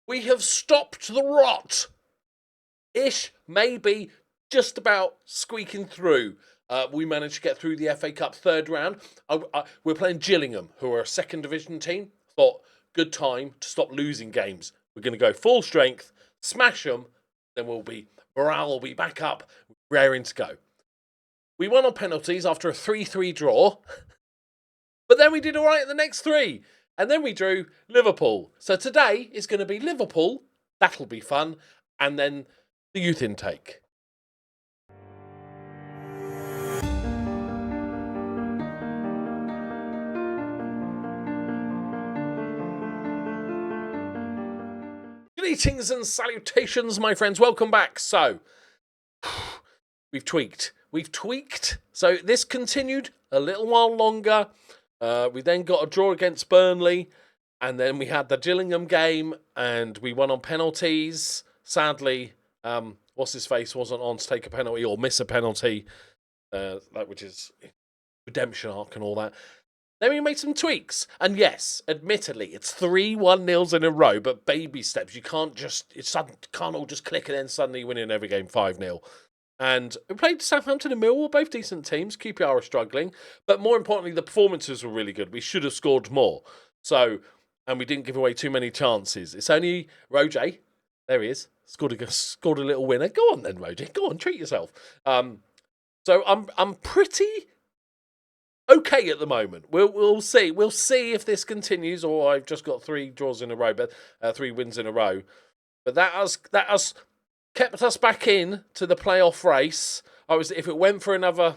We have stopped the rot. Ish, maybe, just about squeaking through. We managed to get through the FA Cup third round. We're playing Gillingham, who are a second division team. Thought, good time to stop losing games. We're going to go full strength, smash them, then morale will be back up, raring to go. We won on penalties after a 3-3 draw, but then we did all right in the next three. And then we drew Liverpool. So today is going to be Liverpool. That'll be fun. And then the youth intake. Greetings and salutations, my friends. Welcome back. So, we've tweaked. So this continued a little while longer. We then got a draw against Burnley, and then we had the Gillingham game, and we won on penalties. Sadly, what's his face wasn't on to take a penalty or miss a penalty, which is redemption arc and all that. Then we made some tweaks, and yes, admittedly, it's 3 1-0s in a row, but baby steps. You can't all just click and then suddenly winning every game 5-0. And we played Southampton and Millwall, both decent teams. QPR are struggling. But more importantly, the performances were really good. We should have scored more. And we didn't give away too many chances. It's only Roger. There he is. Scored a little winner. Go on then, Roger. Go on, treat yourself. So I'm pretty okay at the moment. We'll see. We'll see if this continues, or I've just got 3 draws in a row, but 3 wins in a row. But that has kept us back in to the playoff race. If it went for another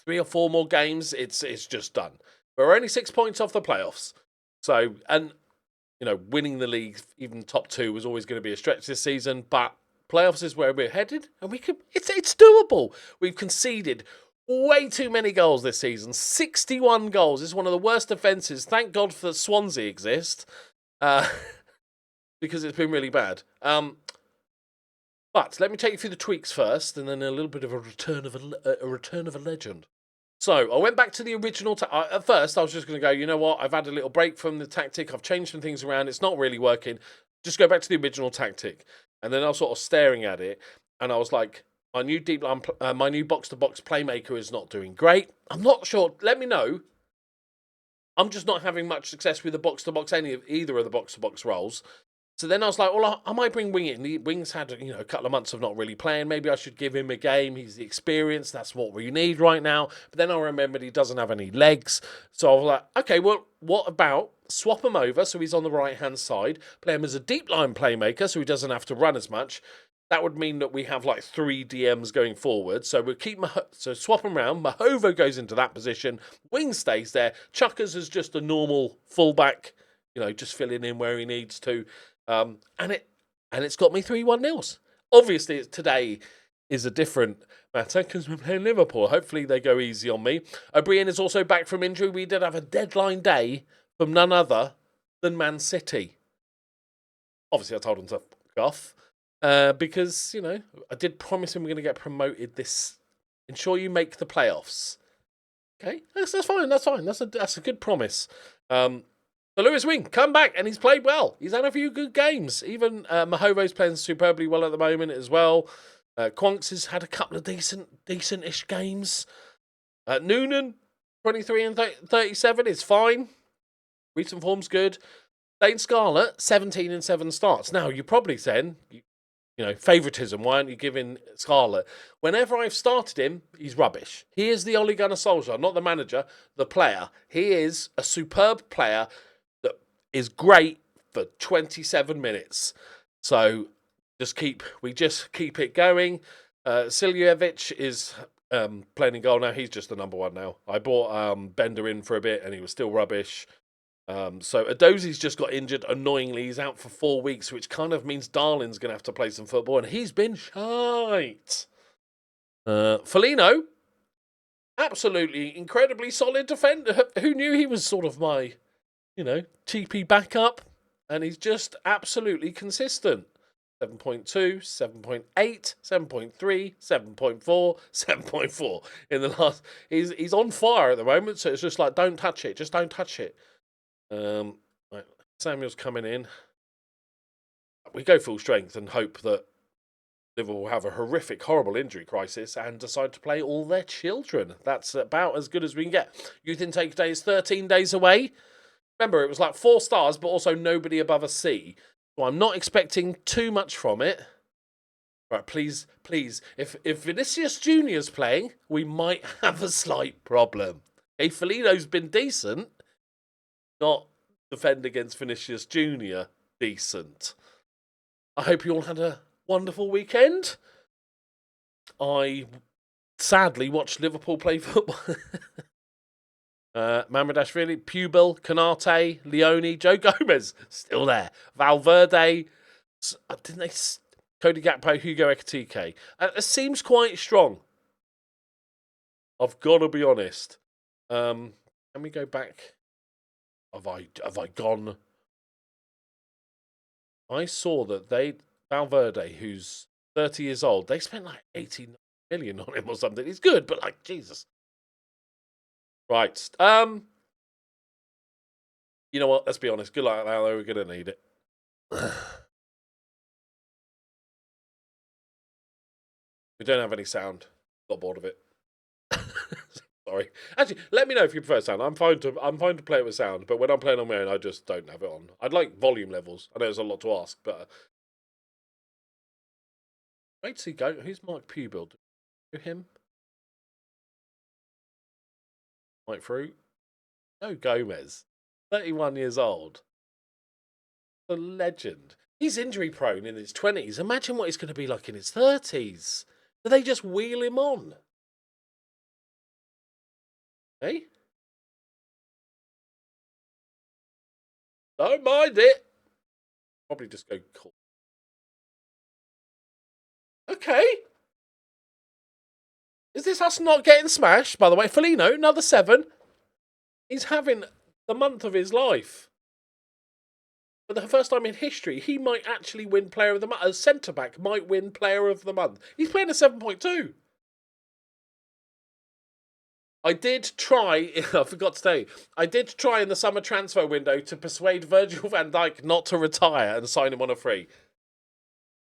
3 or 4 more games, it's just done. We're only 6 points off the playoffs. So, and winning the league, even top 2, was always going to be a stretch this season. But playoffs is where we're headed, and it's doable. We've conceded way too many goals this season. 61 goals. It's one of the worst defences. Thank God for Swansea exist, because it's been really bad. But let me take you through the tweaks first, and then a little bit of a return of a legend. So I went back to the original. At first, I was just going to go, you know what? I've had a little break from the tactic. I've changed some things around. It's not really working. Just go back to the original tactic. And then I was sort of staring at it, and I was like, my new box-to-box playmaker is not doing great. I'm not sure. Let me know. I'm just not having much success with the box-to-box, either of the box-to-box roles. So then I was like, well, I might bring Wing in. Wing's had a couple of months of not really playing. Maybe I should give him a game. He's the experience. That's what we need right now. But then I remembered he doesn't have any legs. So I was like, okay, well, what about swap him over so he's on the right-hand side, play him as a deep line playmaker so he doesn't have to run as much. That would mean that we have like 3 DMs going forward. So we'll swap them around. Mahova goes into that position. Wing stays there. Chuckers is just a normal fullback, just filling in where he needs to. And it's got me 3 1-0s. Obviously, today is a different matter because we're playing Liverpool. Hopefully, they go easy on me. O'Brien is also back from injury. We did have a deadline day from none other than Man City. Obviously, I told him to fuck off. Because, I did promise him we're going to get promoted ensure you make the playoffs. Okay, that's fine. That's a good promise. So Lewis Wing, come back, and he's played well. He's had a few good games. Even Mahovo's playing superbly well at the moment as well. Quonks has had a couple of decent-ish games. Noonan, 23 and 37 is fine. Recent form's good. Dane Scarlett, 17 and 7 starts. Now, you're probably saying, favouritism, why aren't you giving Scarlett? Whenever I've started him, he's rubbish. He is the Ole Gunnar Solskjaer, not the manager, the player. He is a superb player that is great for 27 minutes. So we just keep it going. Siljevic is playing in goal now. He's just the number 1 now. I bought Bender in for a bit, and he was still rubbish. So Adozi's just got injured. Annoyingly, he's out for 4 weeks, which kind of means Darlin's going to have to play some football, and he's been shite. Foligno, absolutely incredibly solid defender. Who knew he was sort of my, TP backup? And he's just absolutely consistent. 7.2, 7.8, 7.3, 7.4, 7.4 in the last. He's on fire at the moment, so it's just like, don't touch it. Just don't touch it. Right. Samuel's coming in. we go full strength and hope that Liverpool will have a horrific, horrible injury crisis and decide to play all their children. That's about as good as we can get. Youth intake day is 13 days away. Remember, it was like 4 stars, but also nobody above a C. So I'm not expecting too much from it. Right, please, please. If Vinicius Junior's playing, we might have a slight problem. Hey, Felino's been decent. Not defend against Vinicius Junior decent. I hope you all had a wonderful weekend. I sadly watched Liverpool play football. Mamardashvili, Pubil, Canate, Leone, Joe Gomez, still there. Valverde, didn't they? Cody Gakpo, Hugo Ekitike. It seems quite strong. I've got to be honest. Can we go back? Have I gone? I saw that Valverde, who's 30 years old, they spent like 18 million on him or something. He's good, but like Jesus. Right. You know what? Let's be honest. Good luck now. We're gonna need it. We don't have any sound. Got bored of it. Sorry. Actually, let me know if you prefer sound. I'm fine to play it with sound, but when I'm playing on my own, I just don't have it on. I'd like volume levels. I know there's a lot to ask, but wait to see go. Who's Mike Pubil? Do him? Mike Fruit? No, Gomez. 31 years old. A legend. He's injury prone in his 20s. Imagine what he's going to be like in his 30s. Do they just wheel him on? Hey? Don't mind it. Probably just go cool. Okay. Is this us not getting smashed? By the way, Felino, another 7. He's having the month of his life. For the first time in history, he might actually win Player of the Month. A centre-back might win Player of the Month. He's playing a 7.2. I did try, I forgot to tell you, I did try in the summer transfer window to persuade Virgil van Dijk not to retire and sign him on a free.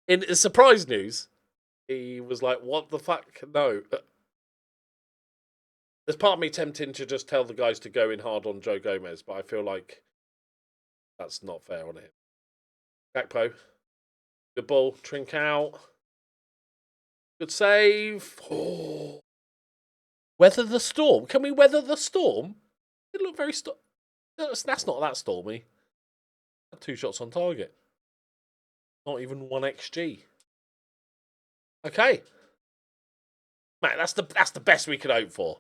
In surprise news, he was like, what the fuck? No. There's part of me tempting to just tell the guys to go in hard on Joe Gomez, but I feel like that's not fair on him. Gakpo. Good ball. Trincao. Good save. Oh. Weather the storm. Can we weather the storm? It looked very that's not that stormy. 2 shots on target. Not even 1 XG. Okay. Man, that's the best we could hope for.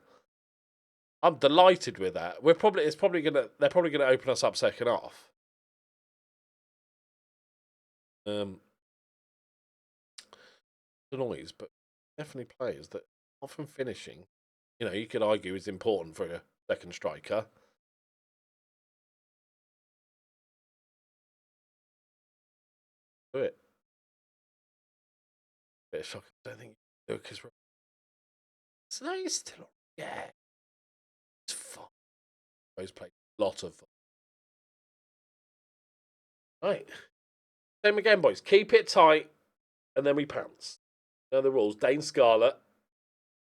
I'm delighted with that. They're probably gonna open us up second half. The noise, but definitely players that often finishing. You know, you could argue is important for a second striker. Do it. Bit of shock. I don't think Lucas. So no, he's still. Yeah. It's fun. Those played a lot of fun. Right. Same again, boys. Keep it tight, and then we pounce. You know the rules. Dane Scarlett.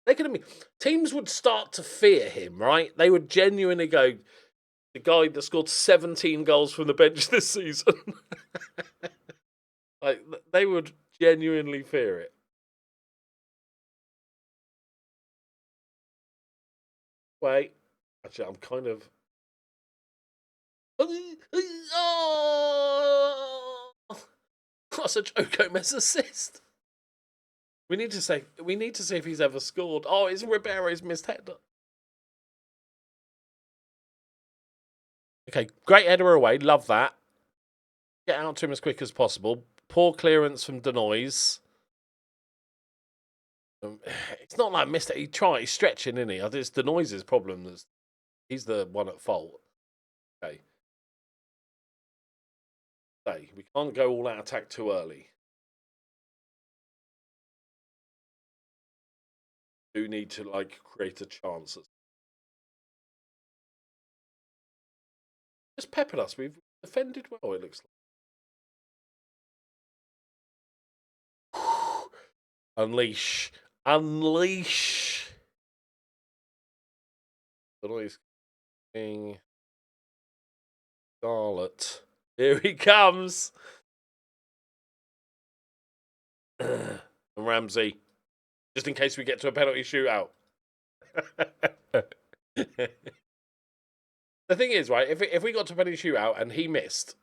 They're going to be. Teams would start to fear him, right? They would genuinely go, the guy that scored 17 goals from the bench this season. Like, they would genuinely fear it. Wait. Actually, I'm kind of. Oh! That's a Joe Gomez assist. We need to see if he's ever scored. Oh, it's Ribeiro's missed header. Okay, great header away. Love that. Get out to him as quick as possible. Poor clearance from Denoise. It's not like missed it. He's stretching, isn't he? I think it's Denoise's problem. He's the one at fault. Okay. We can't go all out attack too early. Do need to like create a chance. Just peppered us. We've defended well. It looks like. Unleash. Unleash. The noise king. Scarlet. Here he comes. And Ramsey. Just in case we get to a penalty shootout. The thing is, right, if we got to a penalty shootout and he missed,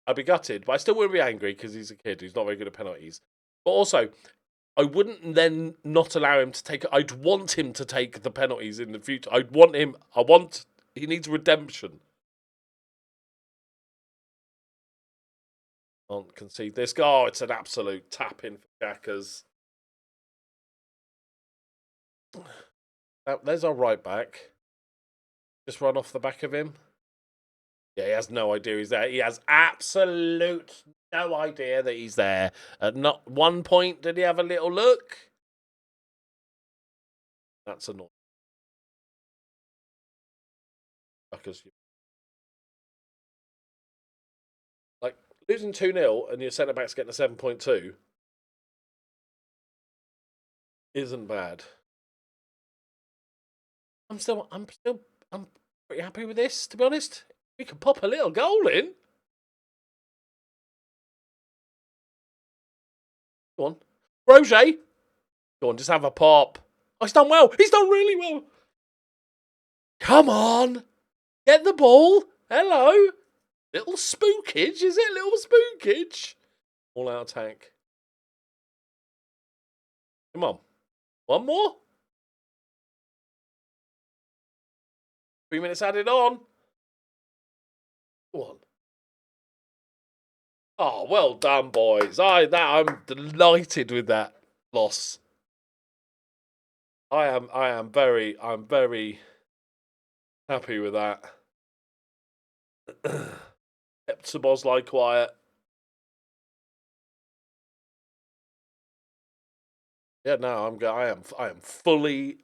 I'd be gutted, but I still wouldn't be angry because he's a kid who's not very good at penalties. But also, I wouldn't then not allow him to take. I'd want him to take the penalties in the future. He needs redemption. Can't concede this. Oh, it's an absolute tap in for Jackers. There's our right back. Just run off the back of him. Yeah, he has no idea he's there. He has absolute no idea that he's there. At not one point did he have a little look. That's annoying. Like, losing 2-0 and your centre-back's getting a 7.2 isn't bad. I'm pretty happy with this, to be honest. We can pop a little goal in. Go on. Roger. Go on, just have a pop. Oh, he's done well. He's done really well. Come on. Get the ball. Hello. Little spookage, is it? Little spookage. All out attack. Come on. One more. 3 minutes added on. Go on. Oh, well done, boys. I'm delighted with that loss. I'm very happy with that. Kept Sabozlai quiet. Yeah, no, I am fully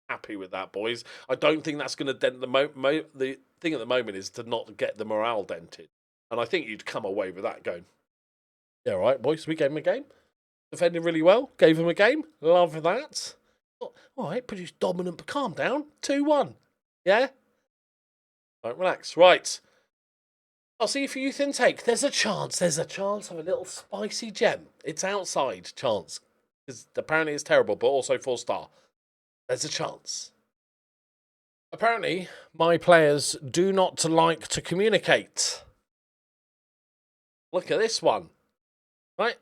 happy with that, boys. I don't think that's going to dent the thing at the moment is to not get the morale dented, and I think you'd come away with that going, yeah, right, boys. We gave him a game, defended really well, gave him a game. Love that. All right, produced dominant, but calm down. 2-1. Yeah. Right, relax. Right. I'll see you for youth intake. There's a chance of a little spicy gem. It's outside chance. Because apparently it's terrible, but also 4-star. There's a chance. Apparently, my players do not like to communicate. Look at this one. Right?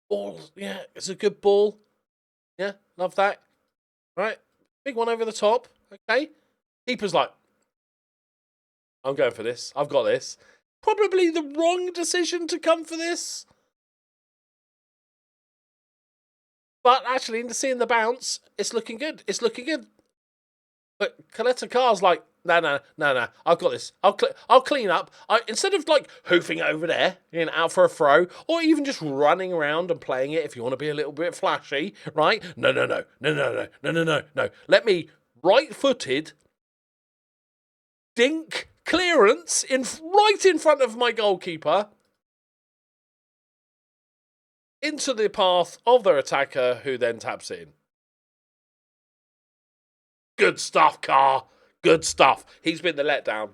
Ball. Yeah, it's a good ball. Yeah, love that. Right? Big one over the top. Okay. Keeper's like, I'm going for this. I've got this. Probably the wrong decision to come for this. But actually, in seeing the bounce, it's looking good. It's looking good. But Kaleta Carr's like, no. I've got this. I'll clean up. Instead of like hoofing it over there, out for a throw, or even just running around and playing it if you want to be a little bit flashy, right? No. Let me right-footed dink clearance right in front of my goalkeeper into the path of their attacker, who then taps it in. Good stuff, Carr. Good stuff. He's been the letdown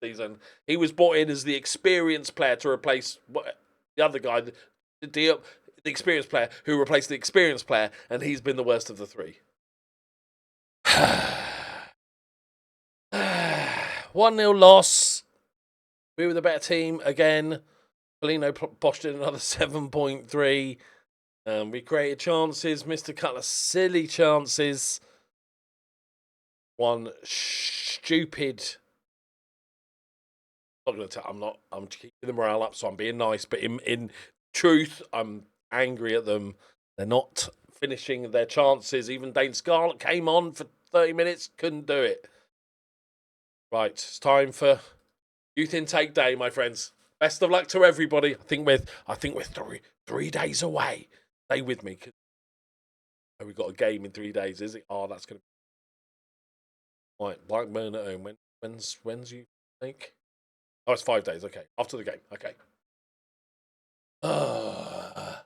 season. He was brought in as the experienced player to replace the other guy, the experienced player who replaced the experienced player, and he's been the worst of the three. 1-0 loss. We were the better team again. Polino boshed in another 7.3. We created chances. Mr. Cutler, silly chances. One stupid. I'm keeping the morale up, so I'm being nice. But in truth, I'm angry at them. They're not finishing their chances. Even Dane Scarlett came on for 30 minutes, couldn't do it. Right, it's time for youth intake day, my friends. Best of luck to everybody. I think we're 3 days away. Stay with me. We've got a game in 3 days, is it? Oh, that's gonna. Right, Blackburn at home. When's you think? Oh, it's 5 days. Okay, after the game. Okay. A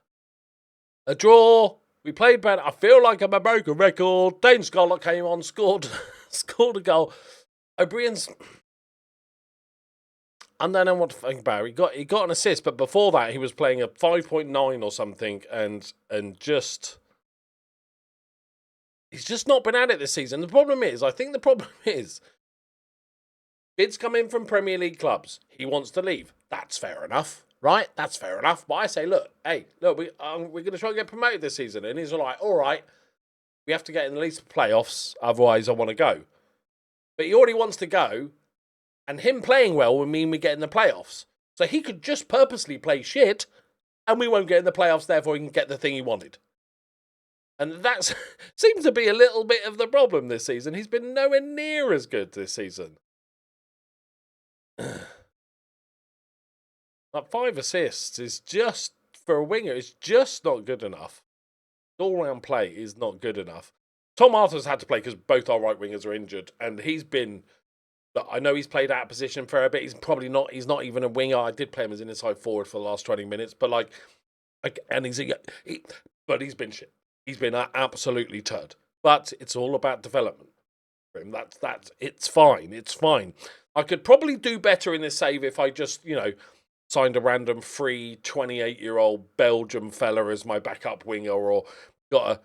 draw. We played better. I feel like I'm a broken record. Dane Scarlett came on, scored a goal. O'Brien's... I don't know what to think about. He got an assist, but before that he was playing a 5.9 or something, and just he's just not been at it this season. The problem is, I think the problem is, bids come in from Premier League clubs. He wants to leave. That's fair enough, right? That's fair enough. But I say, look, we're going to try and get promoted this season, and he's like, all right, we have to get in the least playoffs, otherwise I want to go. But he already wants to go. And him playing well would mean we get in the playoffs. So he could just purposely play shit, and we won't get in the playoffs, therefore he can get the thing he wanted. And that seems to be a little bit of the problem this season. He's been nowhere near as good this season. Like 5 assists is just, for a winger, it's just not good enough. All-round play is not good enough. Tom Arthur's had to play because both our right wingers are injured, and he's been... Look, I know he's played out of position for a bit. He's probably not. He's not even a winger. I did play him as an inside forward for the last 20 minutes, but and but he's been shit. He's been absolutely turd. But it's all about development for him. That's it's fine. It's fine. I could probably do better in this save if I just signed a random free 28-year-old Belgium fella as my backup winger, or got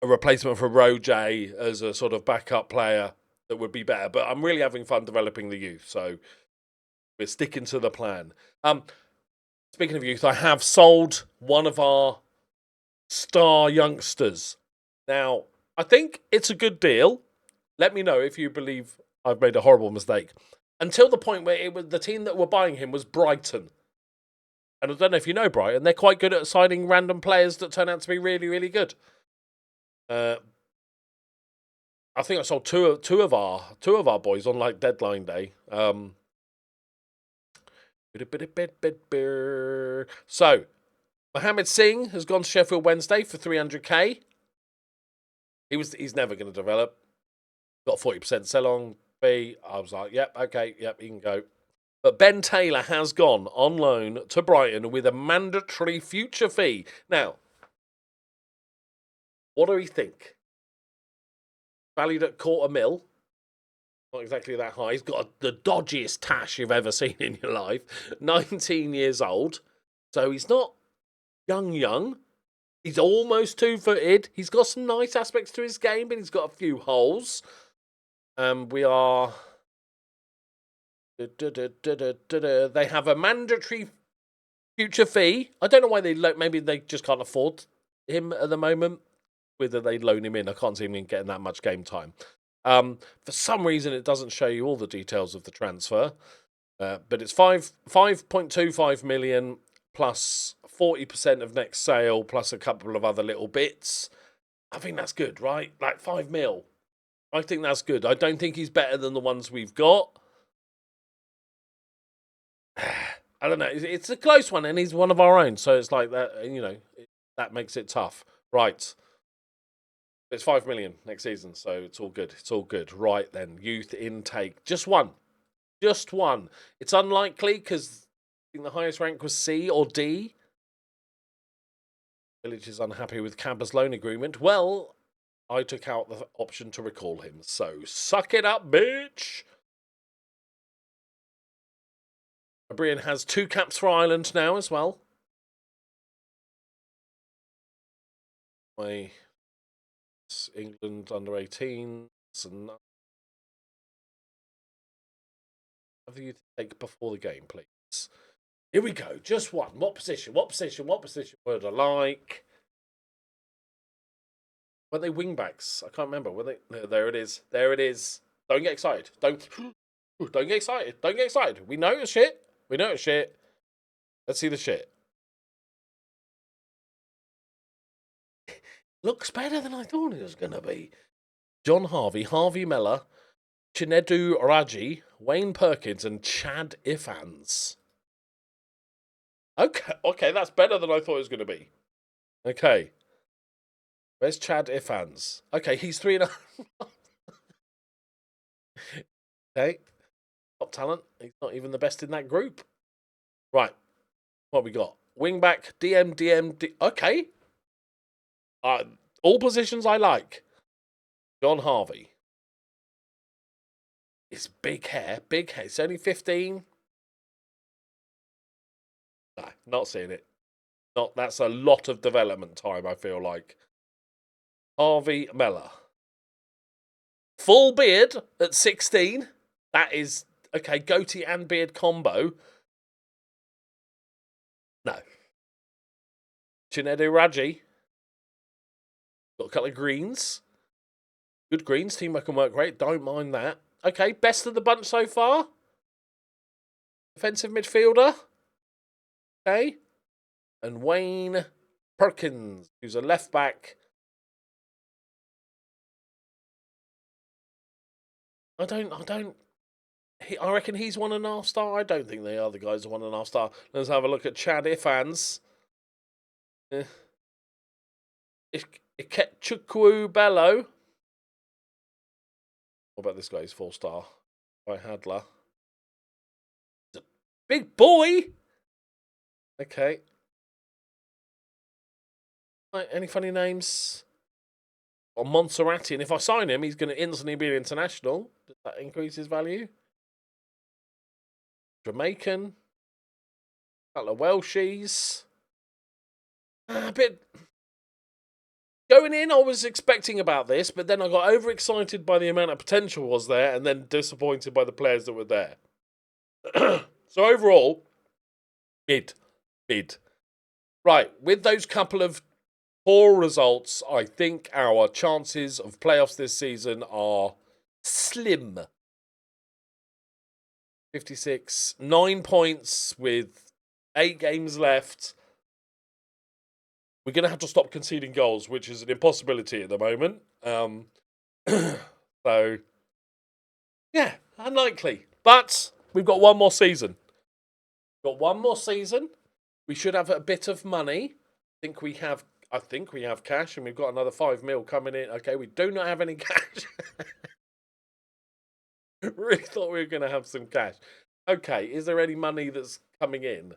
a replacement for Roger as a sort of backup player. That would be better, but I'm really having fun developing the youth, so we're sticking to the plan. Speaking of youth, I have sold one of our star youngsters. Now, I think it's a good deal. Let me know if you believe I've made a horrible mistake. Until the point where it was the team that were buying him was Brighton. And I don't know if you know Brighton, they're quite good at signing random players that turn out to be really, really good. I think I sold two of our boys on like deadline day. So Mohammed Singh has gone to Sheffield Wednesday for 300k. He's never going to develop. Got 40% sell-on fee. I was like, yep, okay, yep, he can go. But Ben Taylor has gone on loan to Brighton with a mandatory future fee. Now, what do we think? Valued at $250,000. Not exactly that high. He's got the dodgiest tash you've ever seen in your life. 19 years old. So he's not young. He's almost 2-footed. He's got some nice aspects to his game, but he's got a few holes. We are... They have a mandatory future fee. I don't know why maybe they just can't afford him at the moment. Whether they loan him in, I can't see him getting that much game time. For some reason, it doesn't show you all the details of the transfer. But it's 5.25 million plus 40% of next sale plus a couple of other little bits. I think that's good, right? Like 5 mil. I think that's good. I don't think he's better than the ones we've got. I don't know. It's a close one, and he's one of our own. So it's like that, that makes it tough. Right. It's 5 million next season, so it's all good. It's all good. Right then, youth intake. Just one. It's unlikely because I think the highest rank was C or D. Village is unhappy with Cabba's loan agreement. Well, I took out the option to recall him, so suck it up, bitch. Brian has 2 caps for Ireland now as well. England under 18s and have you take before the game, please. Here we go. Just one. What position would I like? Were they wing backs? I can't remember. Were they? No, there it is. Don't get excited. Don't get excited. We know it's shit. Let's see the shit. Looks better than I thought it was going to be. John Harvey, Harvey Miller, Chinedu Raji, Wayne Perkins, and Chad Ifans. Okay, that's better than I thought it was going to be. Okay. Where's Chad Ifans? Okay, he's 3.5. Okay. Top talent. He's not even the best in that group. Right. What we got? Wingback, DM. Okay. All positions I like. John Harvey. It's big hair. Big hair. It's only 15. No, not seeing it. That's a lot of development time, I feel like. Harvey Meller. Full beard at 16. That is, okay, goatee and beard combo. No. Chinedu Raji. Got a couple of greens. Good greens. Teamwork can work great. Don't mind that. Okay, best of the bunch so far. Defensive midfielder. Okay. And Wayne Perkins, who's a left back. I reckon he's 1.5 star. I don't think the other guys are 1.5 star. Let's have a look at Chad Ifans. Ikechukwu Bello. What about this guy? He's 4 star. By Hadler. He's a big boy. Okay. Right, any funny names? Or Monserrati, and if I sign him, he's going to instantly be an international. Does that increase his value? Jamaican. A couple of Welshies. A bit. Going in, I was expecting about this, but then I got overexcited by the amount of potential was there, and then disappointed by the players that were there. So overall, mid. Right, with those couple of poor results, I think our chances of playoffs this season are slim. 56, 9 points with 8 games left. We're going to have to stop conceding goals, which is an impossibility at the moment. So, yeah, unlikely. But we've got one more season. We should have a bit of money. I think we have cash, and we've got another 5 mil coming in. Okay, we do not have any cash. Really thought we were going to have some cash. Okay, is there any money that's coming in?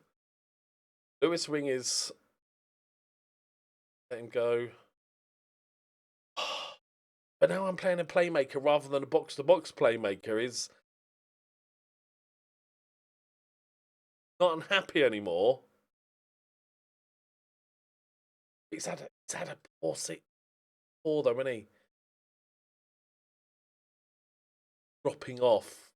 Lewis Wing is... Let him go. But now I'm playing a playmaker rather than a box-to-box playmaker. Is not unhappy anymore. He's had a poor though, isn't he? Dropping off.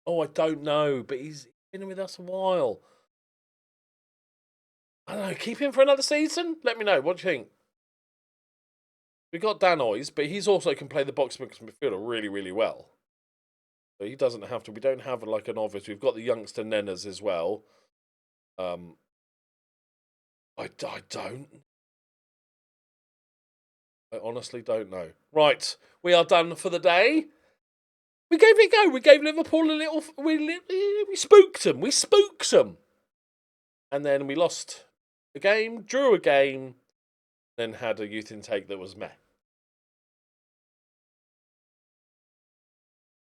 Oh, I don't know, but he's been with us a while. I don't know, keep him for another season? Let me know, what do you think? We got Danois, but he's also can play the box midfielder really, really well. So he doesn't have to. We don't have like an obvious. We've got the youngster Nenas as well. I honestly don't know. Right, we are done for the day. We gave it a go. We gave Liverpool a little... We spooked them. We spooked them. And then we lost a game, drew a game, then had a youth intake that was meh.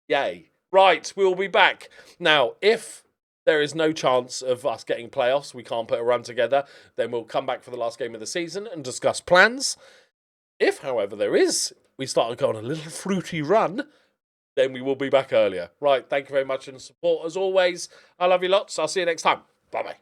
Yay. Right, we'll be back. Now, if there is no chance of us getting playoffs, we can't put a run together, then we'll come back for the last game of the season and discuss plans. If, however, there is, we start to go on a little fruity run, then we will be back earlier. Right, thank you very much and support as always. I love you lots. I'll see you next time. Bye-bye.